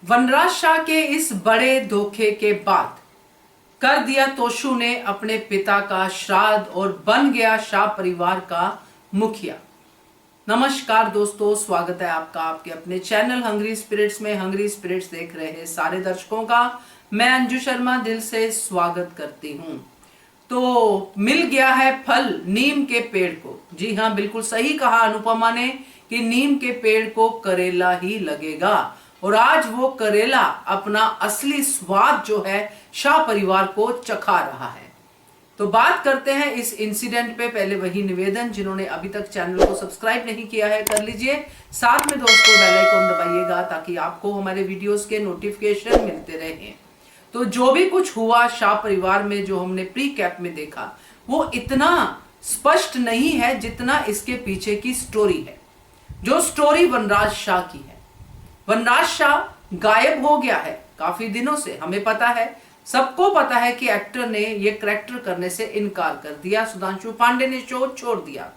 वनराज शाह के इस बड़े धोखे के बाद कर दिया तोशु ने अपने पिता का श्राद्ध और बन गया शाह परिवार का मुखिया। नमस्कार दोस्तों, स्वागत है आपका आपके अपने चैनल हंग्री स्पिरिट्स में। हंग्री स्पिरिट्स देख रहे हैं सारे दर्शकों का मैं अंजू शर्मा दिल से स्वागत करती हूं। तो मिल गया है फल नीम के पेड़ को। जी हाँ, बिल्कुल सही कहा अनुपमा ने कि नीम के पेड़ को करेला ही लगेगा। और आज वो करेला अपना असली स्वाद जो है शाह परिवार को चखा रहा है। तो बात करते हैं इस इंसिडेंट पे। पहले वही निवेदन, जिन्होंने अभी तक चैनल को सब्सक्राइब नहीं किया है कर लीजिए। साथ में दोस्तों बेल आइकन दबाइएगा ताकि आपको हमारे वीडियोस के नोटिफिकेशन मिलते रहें। तो जो भी कुछ हुआ शाह परिवार में, जो हमने प्री कैप में देखा, वो इतना स्पष्ट नहीं है जितना इसके पीछे की स्टोरी है। जो स्टोरी वनराज शाह की है। वनराज शाह गायब हो गया है काफी दिनों से, हमें पता है, सबको पता है कि एक्टर ने ये करैक्टर करने से इनकार कर दिया। सुधांशु पांडे ने शो छोड़ दिया।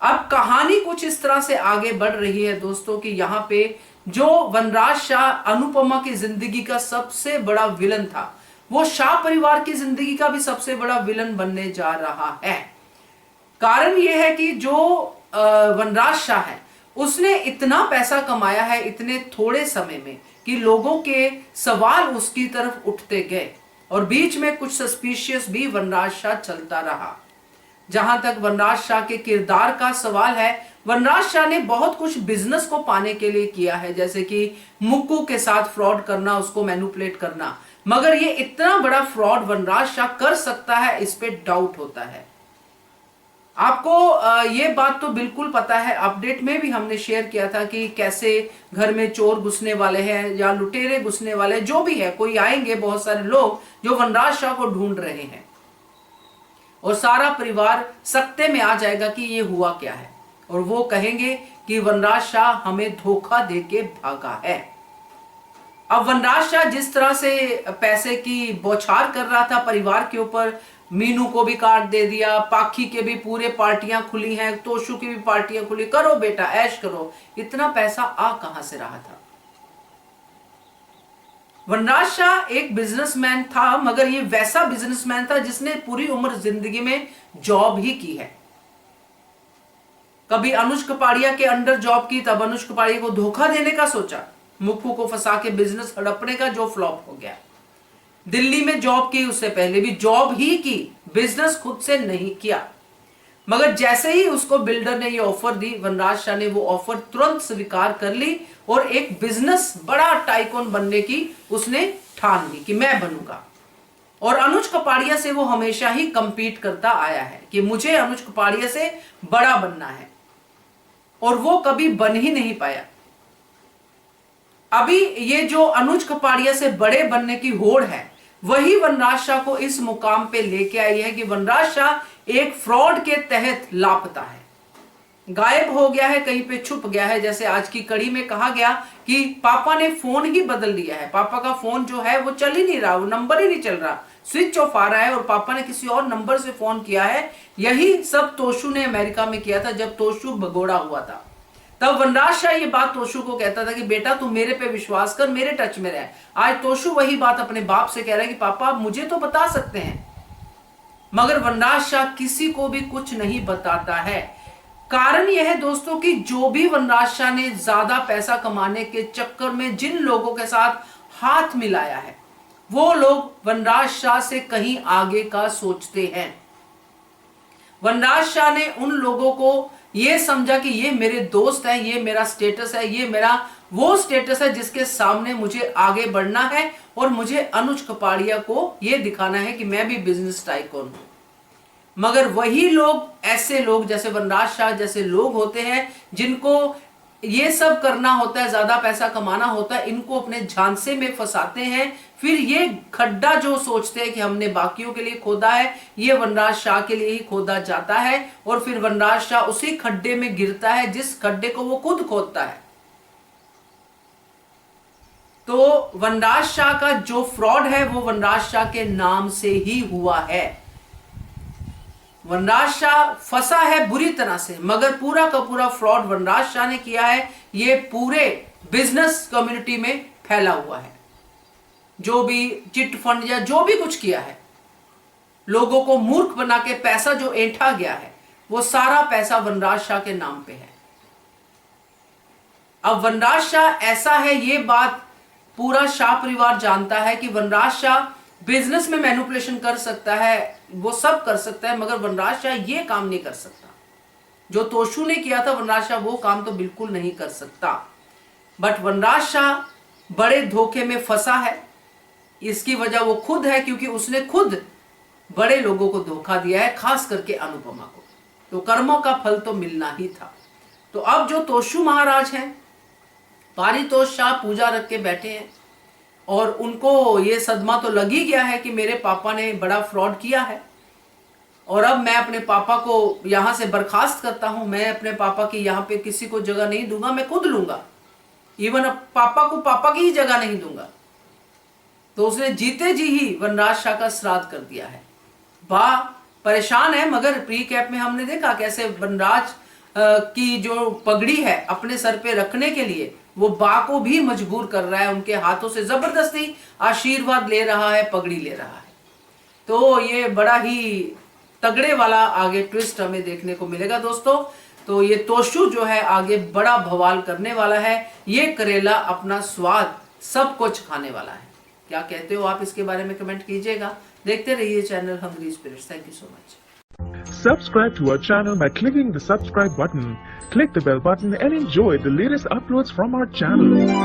अब कहानी कुछ इस तरह से आगे बढ़ रही है दोस्तों कि यहाँ पे जो वनराज शाह अनुपमा की जिंदगी का सबसे बड़ा विलन था, वो शाह परिवार की जिंदगी का भी सबसे बड़ा विलन बनने जा रहा है। कारण यह है कि जो वनराज शाह है उसने इतना पैसा कमाया है इतने थोड़े समय में कि लोगों के सवाल उसकी तरफ उठते गए और बीच में कुछ सस्पिशियस भी वनराज शाह चलता रहा। जहां तक वनराज शाह के किरदार का सवाल है, वनराज शाह ने बहुत कुछ बिजनेस को पाने के लिए किया है, जैसे कि मुक्कू के साथ फ्रॉड करना, उसको मैनिपुलेट करना। मगर ये इतना बड़ा फ्रॉड वनराज शाह कर सकता है, इस पे डाउट होता है। आपको ये बात तो बिल्कुल पता है, अपडेट में भी हमने शेयर किया था कि कैसे घर में चोर घुसने वाले हैं या लुटेरे घुसने वाले, जो भी है, कोई आएंगे, बहुत सारे लोग जो वनराज शाह को ढूंढ रहे हैं और सारा परिवार सकते में आ जाएगा कि ये हुआ क्या है। और वो कहेंगे कि वनराज शाह हमें धोखा देके भागा है। अब वनराज शाह जिस तरह से पैसे की बौछार कर रहा था परिवार के ऊपर, मीनू को भी कार्ड दे दिया, पाखी के भी पूरे पार्टियां खुली हैं, तोशु की भी पार्टियां खुली, करो बेटा ऐश करो। इतना पैसा आ कहां से रहा था? वनराज शाह एक बिजनेसमैन था, मगर ये वैसा बिजनेसमैन था जिसने पूरी उम्र जिंदगी में जॉब ही की है। कभी अनुज कपाड़िया के अंडर जॉब की, तब अनुज कपाड़िया को धोखा देने का सोचा, मुक्कू को फंसा के बिजनेस हड़पने का, जो फ्लॉप हो गया। दिल्ली में जॉब की, उससे पहले भी जॉब ही की, बिजनेस खुद से नहीं किया। मगर जैसे ही उसको बिल्डर ने ये ऑफर दी, वनराज शाह ने वो ऑफर तुरंत स्वीकार कर ली और एक बिजनेस बड़ा टाइकून बनने की उसने ठान ली कि मैं बनूंगा। और अनुज कपाड़िया से वो हमेशा ही कंपीट करता आया है कि मुझे अनुज कपाड़िया से बड़ा बनना है, और वो कभी बन ही नहीं पाया। अभी ये जो अनुज कपाड़िया से बड़े बनने की होड़ है, वही वनराज शाह को इस मुकाम पे लेके आई है कि वनराज शाह एक फ्रॉड के तहत लापता है, गायब हो गया है, कहीं पे छुप गया है। जैसे आज की कड़ी में कहा गया कि पापा ने फोन ही बदल लिया है, पापा का फोन जो है वो चल ही नहीं रहा, वो नंबर ही नहीं चल रहा, स्विच ऑफ आ रहा है, और पापा ने किसी और नंबर से फोन किया है। यही सब तोशु ने अमेरिका में किया था जब तोशु भगोड़ा हुआ था। तब वनराज शाह ये बात तोशु को कहता था कि बेटा तू मेरे पे विश्वास कर, मेरे टच में रह। आज तोशु वही बात अपने बाप से कह रहा है कि पापा आप मुझे तो बता सकते हैं। मगर वनराज शाह किसी को भी कुछ नहीं बताता है। कारण यह है दोस्तों कि जो भी वनराज शाह ने ज्यादा पैसा कमाने के चक्कर में जिन लोगों के साथ हाथ मिलाया है, वो लोग वनराज शाह से कहीं आगे का सोचते हैं। वनराज शाह ने उन लोगों को ये समझा कि ये मेरे दोस्त हैं, ये मेरा स्टेटस है, ये मेरा वो स्टेटस है जिसके सामने मुझे आगे बढ़ना है, और मुझे अनुज कपाड़िया को ये दिखाना है कि मैं भी बिजनेस टाइकून हूं। मगर वही लोग, ऐसे लोग जैसे वनराज शाह जैसे लोग होते हैं जिनको ये सब करना होता है, ज्यादा पैसा कमाना होता है, इनको अपने झांसे में फंसाते हैं। फिर ये खड्डा जो सोचते हैं कि हमने बाकियों के लिए खोदा है, ये वनराज शाह के लिए ही खोदा जाता है, और फिर वनराज शाह उसी खड्डे में गिरता है जिस खड्डे को वो खुद खोदता है। तो वनराज शाह का जो फ्रॉड है वो वनराज शाह के नाम से ही हुआ है। वनराज शाह फंसा है बुरी तरह से, मगर पूरा का पूरा फ्रॉड वनराज शाह ने किया है। ये पूरे बिजनेस कम्युनिटी में फैला हुआ है। जो भी चिट फंड या जो भी कुछ किया है, लोगों को मूर्ख बना के पैसा जो ऐंठा गया है, वो सारा पैसा वनराज शाह के नाम पे है। अब वनराज शाह ऐसा है, ये बात पूरा शाह परिवार जानता है कि वनराज शाह बिजनेस में मैनिपुलेशन कर सकता है, वो सब कर सकता है, मगर वनराज शाह ये काम नहीं कर सकता। जो तोशु ने किया था वनराज शाह वो काम तो बिल्कुल नहीं कर सकता। बट वनराज शाह बड़े धोखे में फंसा है। इसकी वजह वो खुद है, क्योंकि उसने खुद बड़े लोगों को धोखा दिया है, खास करके अनुपमा को। तो कर्मों का फल तो मिलना ही था। तो अब जो तोशु महाराज हैं, पारितोष शाह पूजा रख के बैठे हैं और उनको ये सदमा तो लग ही गया है कि मेरे पापा ने बड़ा फ्रॉड किया है और अब मैं अपने पापा को यहां से बर्खास्त करता हूं। मैं अपने पापा की यहां पे किसी को जगह नहीं दूंगा, मैं खुद लूंगा। इवन अब पापा को पापा की ही जगह नहीं दूंगा। तो उसने जीते जी ही वनराज शाह का श्राद्ध कर दिया है। बा परेशान है, मगर प्री कैप में हमने देखा कैसे वनराज की जो पगड़ी है अपने सर पे रखने के लिए वो बा को भी मजबूर कर रहा है, उनके हाथों से जबरदस्ती आशीर्वाद ले रहा है, पगड़ी ले रहा है। तो ये बड़ा ही तगड़े वाला आगे ट्विस्ट हमें देखने को मिलेगा दोस्तों। तो ये तोशु जो है आगे बड़ा बवाल करने वाला है। ये करेला अपना स्वाद सब कुछ खाने वाला है। क्या कहते हो आप इसके बारे में कमेंट कीजिएगा। देखते रहिए channel hungry spirits. Thank you so much. Subscribe to our channel by clicking the subscribe button. Click the bell button and enjoy the latest uploads from our channel.